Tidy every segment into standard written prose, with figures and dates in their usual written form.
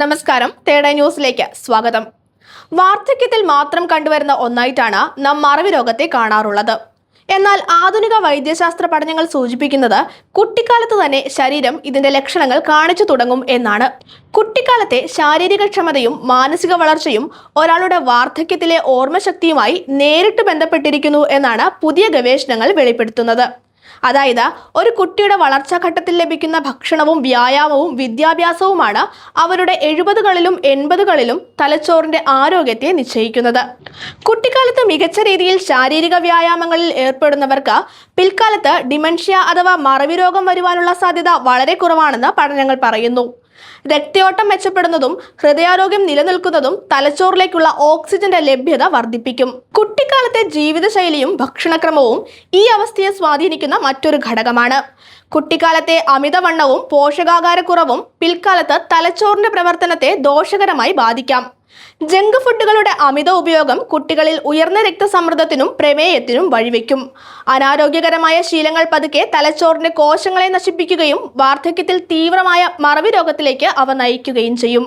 നമസ്കാരം, തേട ന്യൂസിലേക്ക് സ്വാഗതം. വാർദ്ധക്യത്തിൽ മാത്രം കണ്ടുവരുന്ന ഒന്നായിട്ടാണ് നാം മറവി രോഗത്തെ കാണാറുള്ളത്. എന്നാൽ ആധുനിക വൈദ്യശാസ്ത്ര പഠനങ്ങൾ സൂചിപ്പിക്കുന്നത് കുട്ടിക്കാലത്ത് തന്നെ ശരീരം ഇതിന്റെ ലക്ഷണങ്ങൾ കാണിച്ചു തുടങ്ങും എന്നാണ്. കുട്ടിക്കാലത്തെ ശാരീരികക്ഷമതയും മാനസിക വളർച്ചയും ഒരാളുടെ വാർദ്ധക്യത്തിലെ ഓർമ്മശക്തിയുമായി നേരിട്ട് ബന്ധപ്പെട്ടിരിക്കുന്നു എന്നാണ് പുതിയ ഗവേഷണങ്ങൾ വെളിപ്പെടുത്തുന്നത്. അതായത് ഒരു കുട്ടിയുടെ വളർച്ചാ ഘട്ടത്തിൽ ലഭിക്കുന്ന ഭക്ഷണവും വ്യായാമവും വിദ്യാഭ്യാസവുമാണ് അവരുടെ 70കളിലും 80കളിലും തലച്ചോറിന്റെ ആരോഗ്യത്തെ നിശ്ചയിക്കുന്നത്. കുട്ടിക്കാലത്ത് മികച്ച രീതിയിൽ ശാരീരിക വ്യായാമങ്ങളിൽ ഏർപ്പെടുന്നവർക്ക് പിൽക്കാലത്ത് ഡിമെൻഷ്യ അഥവാ മറവി രോഗം വരുവാനുള്ള സാധ്യത വളരെ കുറവാണെന്ന് പഠനങ്ങൾ പറയുന്നു. രക്തയോട്ടം മെച്ചപ്പെടുന്നതും ഹൃദയാരോഗ്യം നിലനിൽക്കുന്നതും തലച്ചോറിലേക്കുള്ള ഓക്സിജന്റെ ലഭ്യത വർദ്ധിപ്പിക്കും. കുട്ടിക്കാലത്തെ ജീവിതശൈലിയും ഭക്ഷണക്രമവും ഈ അവസ്ഥയെ സ്വാധീനിക്കുന്ന മറ്റൊരു ഘടകമാണ്. കുട്ടിക്കാലത്തെ അമിതവണ്ണവും പോഷകാഹാരക്കുറവും പിൽക്കാലത്ത് തലച്ചോറിന്റെ പ്രവർത്തനത്തെ ദോഷകരമായി ബാധിക്കാം. ജങ്ക് ഫുഡുകളുടെ അമിത ഉപയോഗം കുട്ടികളിൽ ഉയർന്ന രക്തസമ്മർദ്ദത്തിനും പ്രമേയത്തിനും വഴിവെക്കും. അനാരോഗ്യകരമായ ശീലങ്ങൾ പതുക്കെ തലച്ചോറിന്റെ കോശങ്ങളെ നശിപ്പിക്കുകയും വാർദ്ധക്യത്തിൽ തീവ്രമായ മറവി രോഗത്തിലേക്ക് അവ നയിക്കുകയും ചെയ്യും.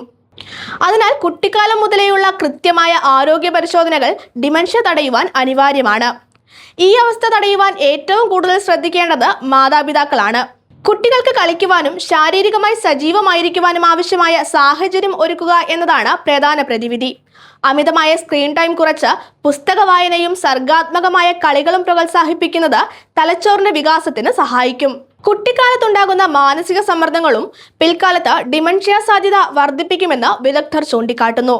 അതിനാൽ കുട്ടിക്കാലം മുതലേയുള്ള കൃത്യമായ ആരോഗ്യ പരിശോധനകൾ ഡിമെൻഷ്യ തടയുവാൻ അനിവാര്യമാണ്. ഈ അവസ്ഥ തടയുവാൻ ഏറ്റവും കൂടുതൽ ശ്രദ്ധിക്കേണ്ടത് മാതാപിതാക്കളാണ്. കുട്ടികൾക്ക് കളിക്കുവാനും ശാരീരികമായി സജീവമായിരിക്കുവാനും ആവശ്യമായ സാഹചര്യം ഒരുക്കുക എന്നതാണ് പ്രധാന പ്രതിവിധി. അമിതമായ സ്ക്രീൻ ടൈം കുറച്ച് പുസ്തക വായനയും സർഗാത്മകമായ കളികളും പ്രോത്സാഹിപ്പിക്കുന്നത് തലച്ചോറിന്റെ വികാസത്തിന് സഹായിക്കും. കുട്ടിക്കാലത്തുണ്ടാകുന്ന മാനസിക സമ്മർദ്ദങ്ങളും പിൽക്കാലത്ത് ഡിമെൻഷ്യ സാധ്യത വർദ്ധിപ്പിക്കുമെന്ന് വിദഗ്ധർ ചൂണ്ടിക്കാട്ടുന്നു.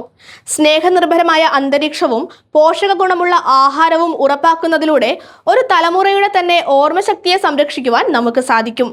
സ്നേഹനിർഭരമായ അന്തരീക്ഷവും പോഷക ഗുണമുള്ള ആഹാരവും ഉറപ്പാക്കുന്നതിലൂടെ ഒരു തലമുറയുടെ തന്നെ ഓർമ്മശക്തിയെ സംരക്ഷിക്കുവാൻ നമുക്ക് സാധിക്കും.